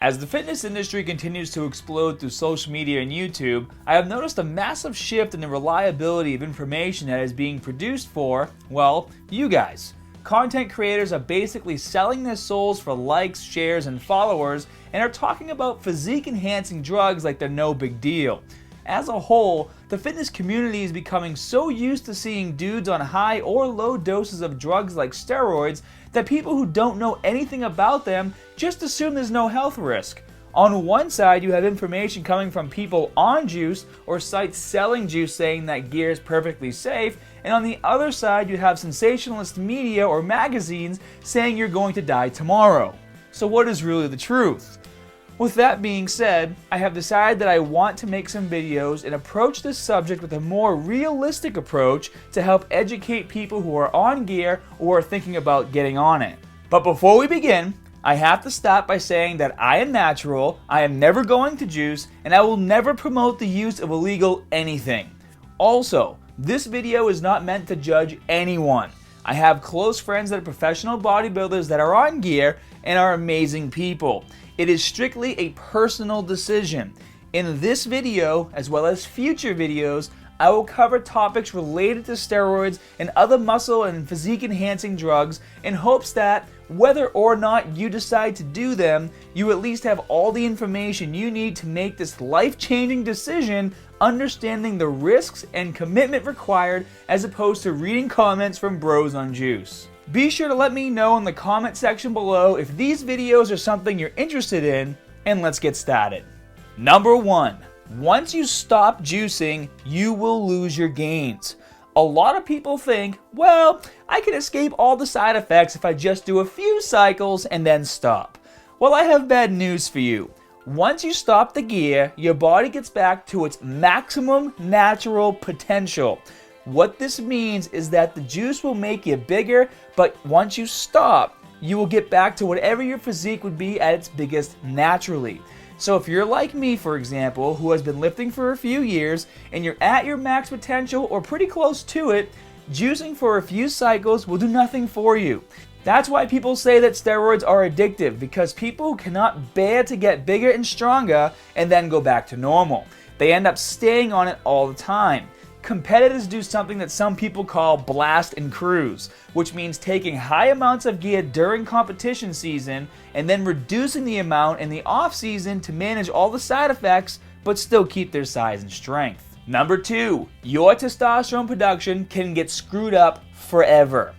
As the fitness industry continues to explode through social media and YouTube, I have noticed a massive shift in the reliability of information that is being produced for, well, you guys. Content creators are basically selling their souls for likes, shares, and followers, and are talking about physique-enhancing drugs like they're no big deal. As a whole, the fitness community is becoming so used to seeing dudes on high or low doses of drugs like steroids that people who don't know anything about them just assume there's no health risk. On one side, you have information coming from people on juice or sites selling juice saying that gear is perfectly safe, and on the other side, you have sensationalist media or magazines saying you're going to die tomorrow. So what is really the truth? With that being said, I have decided that I want to make some videos and approach this subject with a more realistic approach to help educate people who are on gear or are thinking about getting on it. But before we begin, I have to start by saying that I am natural, I am never going to juice, and I will never promote the use of illegal anything. Also, this video is not meant to judge anyone. I have close friends that are professional bodybuilders that are on gear and are amazing people. It is strictly a personal decision. In this video, as well as future videos, I will cover topics related to steroids and other muscle and physique enhancing drugs in hopes that, whether or not you decide to do them, you at least have all the information you need to make this life-changing decision, understanding the risks and commitment required as opposed to reading comments from bros on juice. Be sure to let me know in the comment section below if these videos are something you're interested in, and let's get started. Number 1. Once you stop juicing, you will lose your gains. A lot of people think, well, I can escape all the side effects if I just do a few cycles and then stop. Well, I have bad news for you. Once you stop the gear, your body gets back to its maximum natural potential. What this means is that the juice will make you bigger, but once you stop, you will get back to whatever your physique would be at its biggest naturally. So if you're like me, for example, who has been lifting for a few years, and you're at your max potential or pretty close to it, juicing for a few cycles will do nothing for you. That's why people say that steroids are addictive, because people cannot bear to get bigger and stronger and then go back to normal. They end up staying on it all the time. Competitors do something that some people call blast and cruise, which means taking high amounts of gear during competition season and then reducing the amount in the off season to manage all the side effects but still keep their size and strength. Number 2, your testosterone production can get screwed up forever.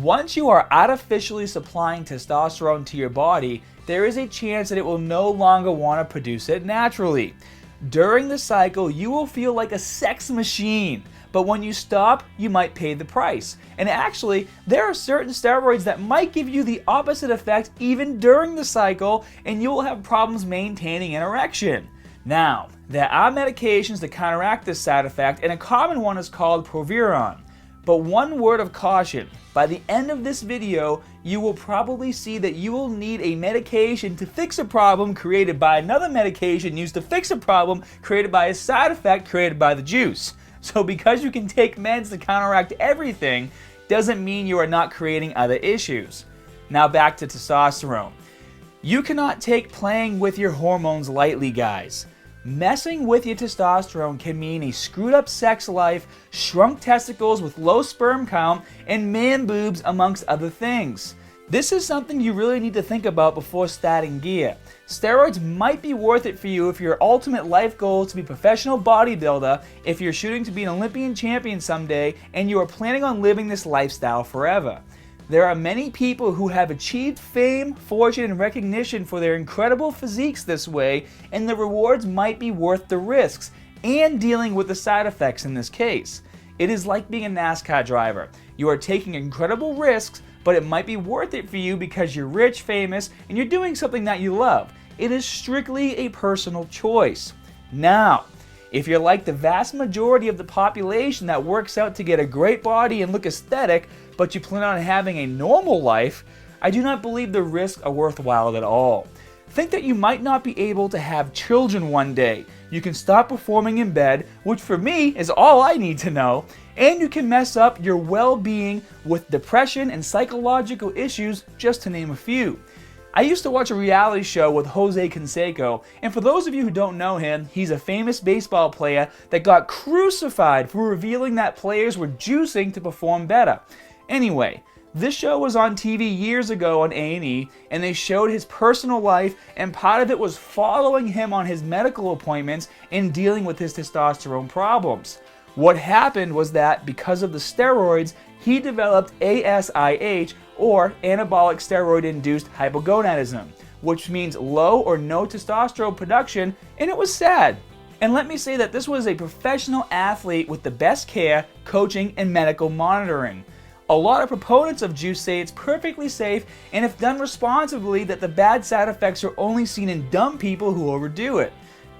Once you are artificially supplying testosterone to your body, there is a chance that it will no longer want to produce it naturally. During the cycle, you will feel like a sex machine, but when you stop, you might pay the price. And actually, there are certain steroids that might give you the opposite effect even during the cycle, and you will have problems maintaining an erection. Now, there are medications to counteract this side effect, and a common one is called Proviron. But one word of caution, by the end of this video, you will probably see that you will need a medication to fix a problem created by another medication used to fix a problem created by a side effect created by the juice. So because you can take meds to counteract everything, doesn't mean you are not creating other issues. Now back to testosterone. You cannot take playing with your hormones lightly, guys. Messing with your testosterone can mean a screwed up sex life, shrunk testicles with low sperm count, and man boobs amongst other things. This is something you really need to think about before starting gear. Steroids might be worth it for you if your ultimate life goal is to be a professional bodybuilder, if you're shooting to be an Olympian champion someday, and you are planning on living this lifestyle forever. There are many people who have achieved fame, fortune, and recognition for their incredible physiques this way, and the rewards might be worth the risks, and dealing with the side effects in this case. It is like being a NASCAR driver. You are taking incredible risks, but it might be worth it for you because you're rich, famous, and you're doing something that you love. It is strictly a personal choice. Now, if you're like the vast majority of the population that works out to get a great body and look aesthetic, but you plan on having a normal life, I do not believe the risks are worthwhile at all. Think that you might not be able to have children one day. You can stop performing in bed, which for me is all I need to know, and you can mess up your well-being with depression and psychological issues, just to name a few. I used to watch a reality show with Jose Canseco, and for those of you who don't know him, he's a famous baseball player that got crucified for revealing that players were juicing to perform better. Anyway, this show was on TV years ago on A&E, and they showed his personal life, and part of it was following him on his medical appointments and dealing with his testosterone problems. What happened was that because of the steroids, he developed ASIH, or anabolic steroid-induced hypogonadism, which means low or no testosterone production, and it was sad. And let me say that this was a professional athlete with the best care, coaching, and medical monitoring. A lot of proponents of juice say it's perfectly safe, and if done responsibly, that the bad side effects are only seen in dumb people who overdo it.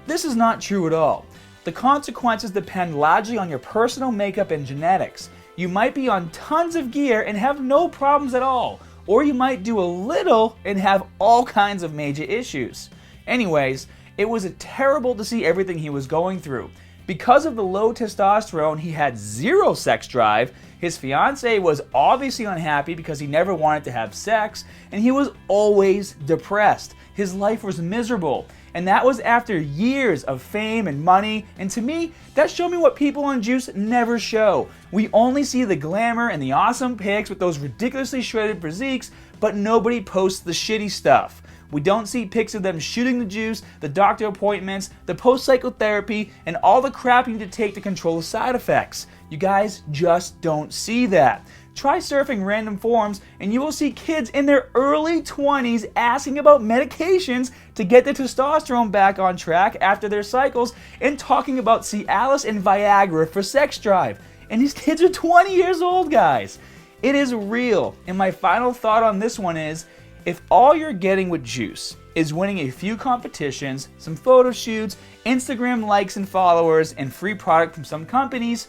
This is not true at all. The consequences depend largely on your personal makeup and genetics. You might be on tons of gear and have no problems at all, or you might do a little and have all kinds of major issues. Anyways, it was terrible to see everything he was going through. Because of the low testosterone, he had zero sex drive, his fiancée was obviously unhappy because he never wanted to have sex, and he was always depressed. His life was miserable. And that was after years of fame and money, and to me, that showed me what people on juice never show. We only see the glamour and the awesome pics with those ridiculously shredded physiques, but nobody posts the shitty stuff. We don't see pics of them shooting the juice, the doctor appointments, the post-psychotherapy, and all the crap you need to take to control the side effects. You guys just don't see that. Try surfing random forums and you will see kids in their early 20s asking about medications to get their testosterone back on track after their cycles and talking about Cialis and Viagra for sex drive. And these kids are 20 years old, guys. It is real. And my final thought on this one is, if all you're getting with juice is winning a few competitions, some photo shoots, Instagram likes and followers, and free product from some companies,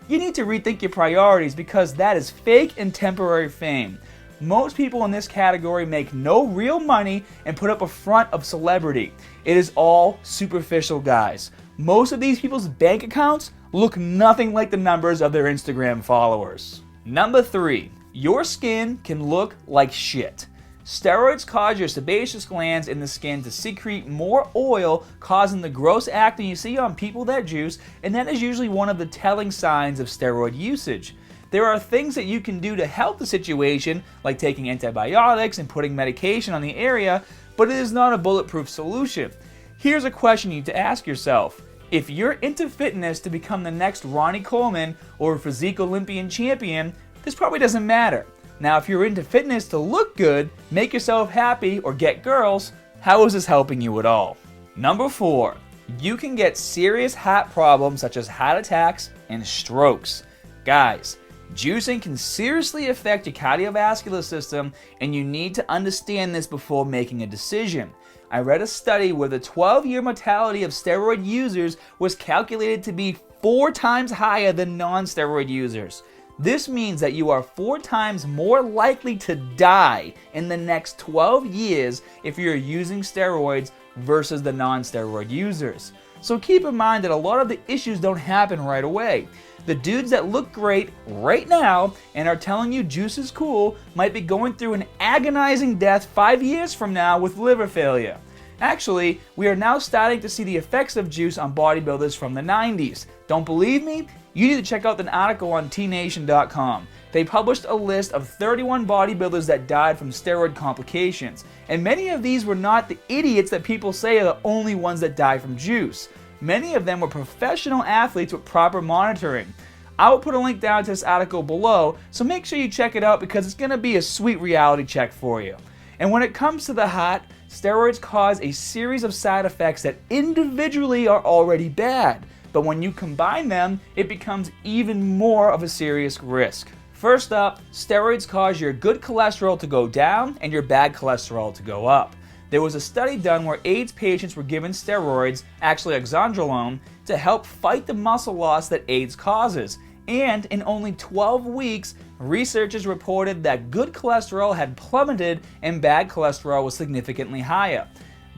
you need to rethink your priorities because that is fake and temporary fame. Most people in this category make no real money and put up a front of celebrity. It is all superficial, guys. Most of these people's bank accounts look nothing like the numbers of their Instagram followers. Number 3, your skin can look like shit. Steroids cause your sebaceous glands in the skin to secrete more oil, causing the gross acne you see on people that juice, and that is usually one of the telling signs of steroid usage. There are things that you can do to help the situation, like taking antibiotics and putting medication on the area, but it is not a bulletproof solution. Here's a question you need to ask yourself. If you're into fitness to become the next Ronnie Coleman or a physique Olympian champion, this probably doesn't matter. Now, if you're into fitness to look good, make yourself happy, or get girls, how is this helping you at all? Number 4, you can get serious heart problems such as heart attacks and strokes. Guys, juicing can seriously affect your cardiovascular system, and you need to understand this before making a decision. I read a study where the 12-year mortality of steroid users was calculated to be 4 times higher than non-steroid users. This means that you are 4 times more likely to die in the next 12 years if you're using steroids versus the non-steroid users. So keep in mind that a lot of the issues don't happen right away. The dudes that look great right now and are telling you juice is cool might be going through an agonizing death 5 years from now with liver failure. Actually, we are now starting to see the effects of juice on bodybuilders from the 90s. Don't believe me? You need to check out an article on tnation.com. They published a list of 31 bodybuilders that died from steroid complications, and many of these were not the idiots that people say are the only ones that die from juice. Many of them were professional athletes with proper monitoring. I will put a link down to this article below, so make sure you check it out because it's going to be a sweet reality check for you. And when it comes to the heart, steroids cause a series of side effects that individually are already bad. But when you combine them, it becomes even more of a serious risk. First up, steroids cause your good cholesterol to go down and your bad cholesterol to go up. There was a study done where AIDS patients were given steroids, actually oxandrolone, to help fight the muscle loss that AIDS causes. And in only 12 weeks, researchers reported that good cholesterol had plummeted and bad cholesterol was significantly higher.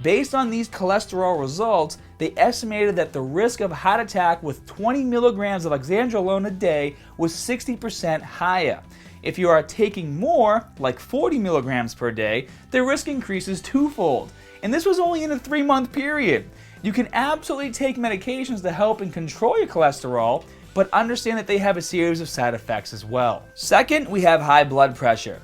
Based on these cholesterol results, they estimated that the risk of heart attack with 20 milligrams of oxandrolone a day was 60% higher. If you are taking more, like 40 milligrams per day, the risk increases twofold. And this was only in a 3-month period. You can absolutely take medications to help and control your cholesterol, but understand that they have a series of side effects as well. Second, we have high blood pressure.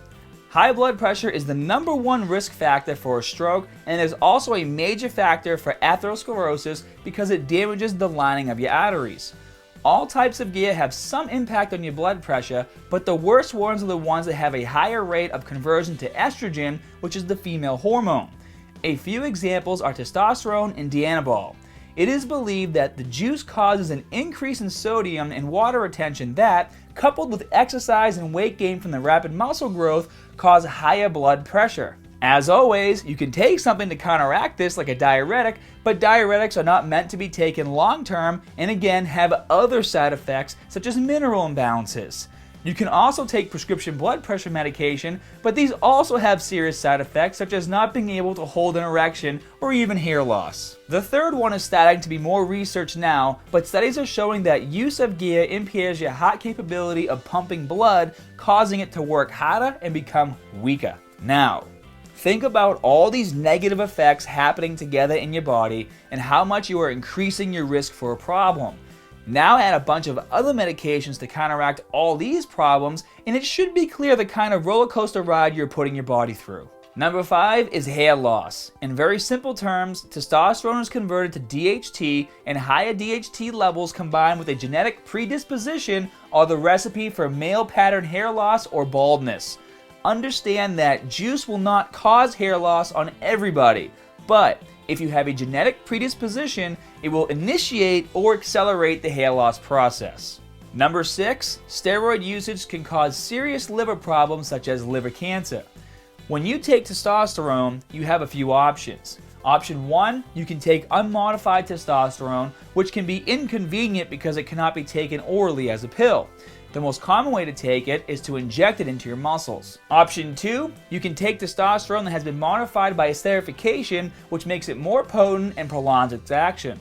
High blood pressure is the #1 risk factor for a stroke, and is also a major factor for atherosclerosis because it damages the lining of your arteries. All types of gear have some impact on your blood pressure, but the worst ones are the ones that have a higher rate of conversion to estrogen, which is the female hormone. A few examples are testosterone and Dianabol. It is believed that the juice causes an increase in sodium and water retention that, coupled with exercise and weight gain from the rapid muscle growth, cause higher blood pressure. As always, you can take something to counteract this like a diuretic, but diuretics are not meant to be taken long term and again have other side effects such as mineral imbalances. You can also take prescription blood pressure medication, but these also have serious side effects such as not being able to hold an erection or even hair loss. The third one is starting to be more researched now, but studies are showing that use of gear impairs your heart capability of pumping blood, causing it to work harder and become weaker. Now, think about all these negative effects happening together in your body and how much you are increasing your risk for a problem. Now add a bunch of other medications to counteract all these problems, and it should be clear the kind of roller coaster ride you're putting your body through. Number 5 is hair loss. In very simple terms, testosterone is converted to DHT, and higher DHT levels combined with a genetic predisposition are the recipe for male pattern hair loss or baldness. Understand that juice will not cause hair loss on everybody, but if you have a genetic predisposition, it will initiate or accelerate the hair loss process. Number 6, steroid usage can cause serious liver problems such as liver cancer. When you take testosterone, you have a few options. Option 1, you can take unmodified testosterone, which can be inconvenient because it cannot be taken orally as a pill. The most common way to take it is to inject it into your muscles. Option 2, you can take testosterone that has been modified by esterification, which makes it more potent and prolongs its action.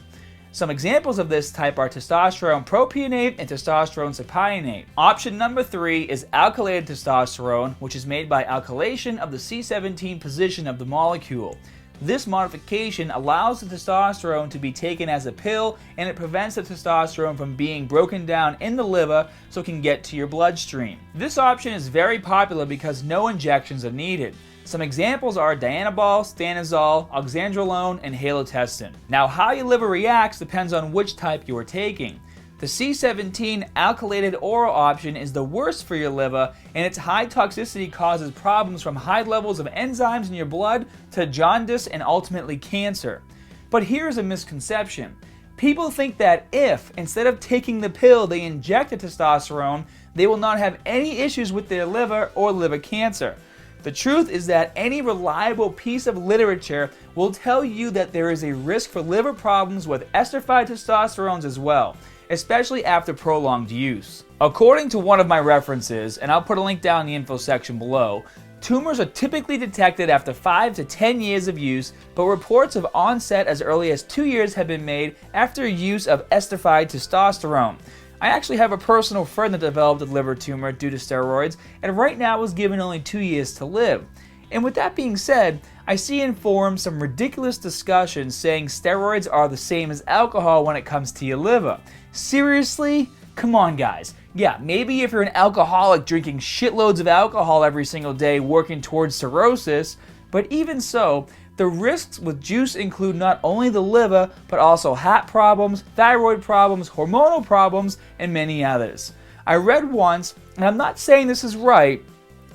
Some examples of this type are testosterone propionate and testosterone cypionate. Option number 3 is alkylated testosterone, which is made by alkylation of the C17 position of the molecule. This modification allows the testosterone to be taken as a pill, and it prevents the testosterone from being broken down in the liver so it can get to your bloodstream. This option is very popular because no injections are needed. Some examples are Dianabol, stanozol, oxandrolone, and halotestin. Now, how your liver reacts depends on which type you are taking. The C17 alkylated oral option is the worst for your liver, and its high toxicity causes problems from high levels of enzymes in your blood to jaundice and ultimately cancer. But here's a misconception. People think that if, instead of taking the pill, they inject the testosterone, they will not have any issues with their liver or liver cancer. The truth is that any reliable piece of literature will tell you that there is a risk for liver problems with esterified testosterones as well, especially after prolonged use. According to one of my references, and I'll put a link down in the info section below, tumors are typically detected after 5 to 10 years of use, but reports of onset as early as 2 years have been made after use of esterified testosterone. I actually have a personal friend that developed a liver tumor due to steroids, and right now is given only 2 years to live. And with that being said, I see in forums some ridiculous discussions saying steroids are the same as alcohol when it comes to your liver. Seriously? Come on, guys. Yeah, maybe if you're an alcoholic drinking shitloads of alcohol every single day working towards cirrhosis, but even so, the risks with juice include not only the liver, but also heart problems, thyroid problems, hormonal problems, and many others. I read once, and I'm not saying this is right,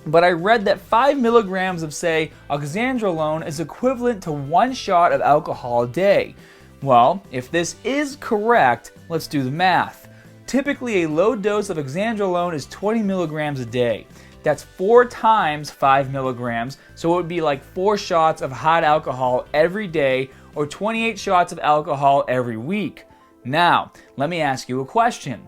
but I read that 5 milligrams of, say, oxandrolone is equivalent to 1 shot of alcohol a day. Well, if this is correct, let's do the math. Typically, a low dose of oxandrolone is 20 milligrams a day. That's 4 times 5 milligrams, so it would be like 4 shots of hot alcohol every day, or 28 shots of alcohol every week. Now, let me ask you a question.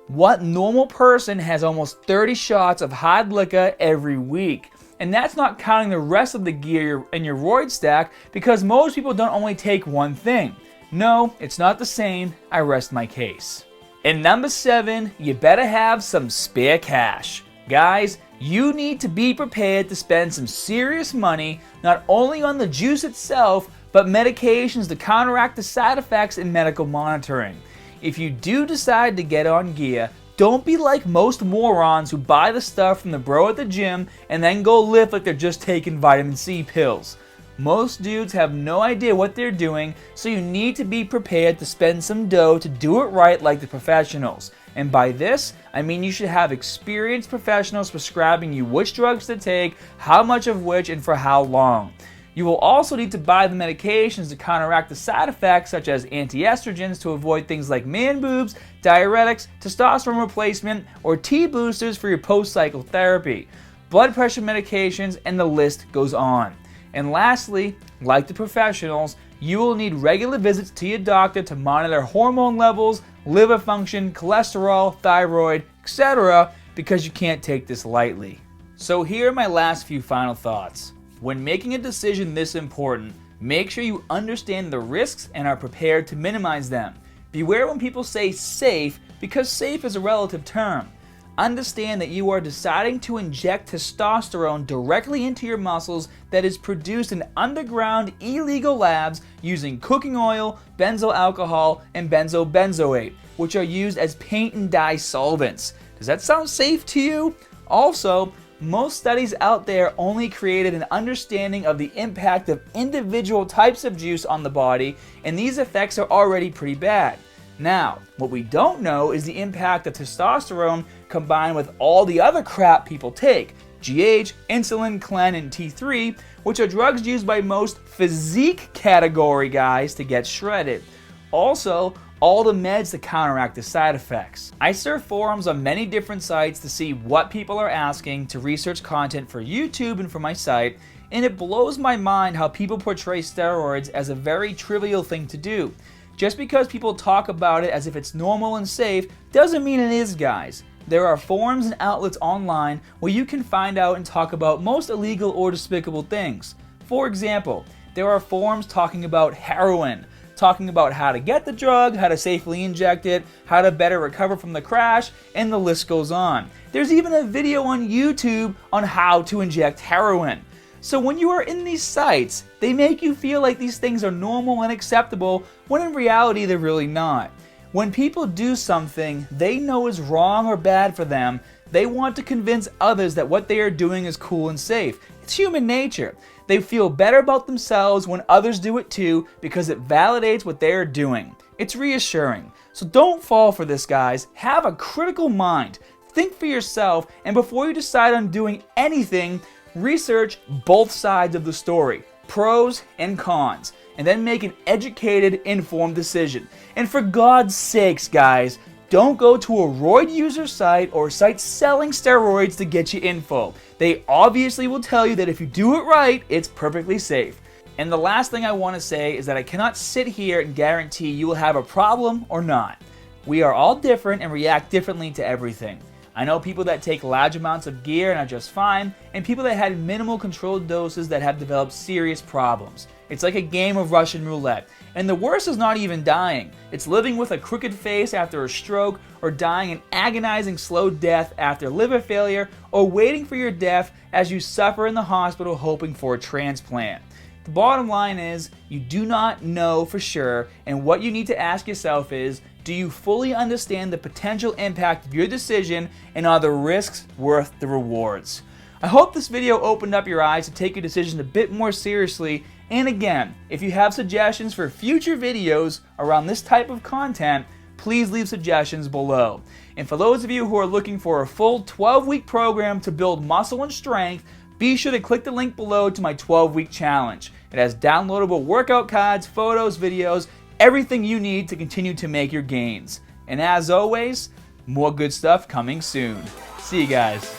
What normal person has almost 30 shots of hard liquor every week? And that's not counting the rest of the gear in your roid stack, because most people don't only take one thing. No, it's not the same. I rest my case. And number 7, you better have some spare cash. Guys, You need to be prepared to spend some serious money not only on the juice itself, but medications to counteract the side effects and medical monitoring. If you do decide to get on gear, don't be like most morons who buy the stuff from the bro at the gym and then go lift like they're just taking vitamin C pills. Most dudes have no idea what they're doing, so you need to be prepared to spend some dough to do it right like the professionals. And by this, I mean you should have experienced professionals prescribing you which drugs to take, how much of which, and for how long. You will also need to buy the medications to counteract the side effects such as anti-estrogens to avoid things like man boobs, diuretics, testosterone replacement, or T boosters for your post-cycle therapy, blood pressure medications, and the list goes on. And lastly, like the professionals, you will need regular visits to your doctor to monitor hormone levels, liver function, cholesterol, thyroid, etc., because you can't take this lightly. So here are my last few final thoughts. When making a decision this important, make sure you understand the risks and are prepared to minimize them. Beware when people say safe, because safe is a relative term. Understand that you are deciding to inject testosterone directly into your muscles that is produced in underground illegal labs using cooking oil, benzyl alcohol, and benzoate, which are used as paint and dye solvents. Does that sound safe to you? Also, most studies out there only created an understanding of the impact of individual types of juice on the body, and these effects are already pretty bad. Now, what we don't know is the impact of testosterone combined with all the other crap people take, GH, insulin, clen, and T3, which are drugs used by most physique category guys to get shredded. Also, all the meds to counteract the side effects. I surf forums on many different sites to see what people are asking to research content for YouTube and for my site, and it blows my mind how people portray steroids as a very trivial thing to do. Just because people talk about it as if it's normal and safe doesn't mean it is, guys. There are forums and outlets online where you can find out and talk about most illegal or despicable things. For example, there are forums talking about heroin, talking about how to get the drug, how to safely inject it, how to better recover from the crash, and the list goes on. There's even a video on YouTube on how to inject heroin. So when you are in these sites, they make you feel like these things are normal and acceptable, when in reality they're really not. When people do something they know is wrong or bad for them, they want to convince others that what they are doing is cool and safe. It's human nature. They feel better about themselves when others do it too because it validates what they are doing. It's reassuring. So don't fall for this, guys. Have a critical mind. Think for yourself, and before you decide on doing anything, research both sides of the story, pros and cons, and then make an educated, informed decision. And for God's sakes, guys, don't go to a roid user site or site selling steroids to get you info. They obviously will tell you that if you do it right, it's perfectly safe. And the last thing I want to say is that I cannot sit here and guarantee you will have a problem or not. We are all different and react differently to everything. I know people that take large amounts of gear and are just fine, and people that had minimal controlled doses that have developed serious problems. It's like a game of Russian roulette. And the worst is not even dying. It's living with a crooked face after a stroke, or dying an agonizing slow death after liver failure, or waiting for your death as you suffer in the hospital hoping for a transplant. The bottom line is, you do not know for sure, and what you need to ask yourself is, do you fully understand the potential impact of your decision, and are the risks worth the rewards? I hope this video opened up your eyes to take your decision a bit more seriously, and again, if you have suggestions for future videos around this type of content, please leave suggestions below. And for those of you who are looking for a full 12-week program to build muscle and strength, be sure to click the link below to my 12-week challenge. It has downloadable workout cards, photos, videos, everything you need to continue to make your gains. And as always, more good stuff coming soon. See you guys.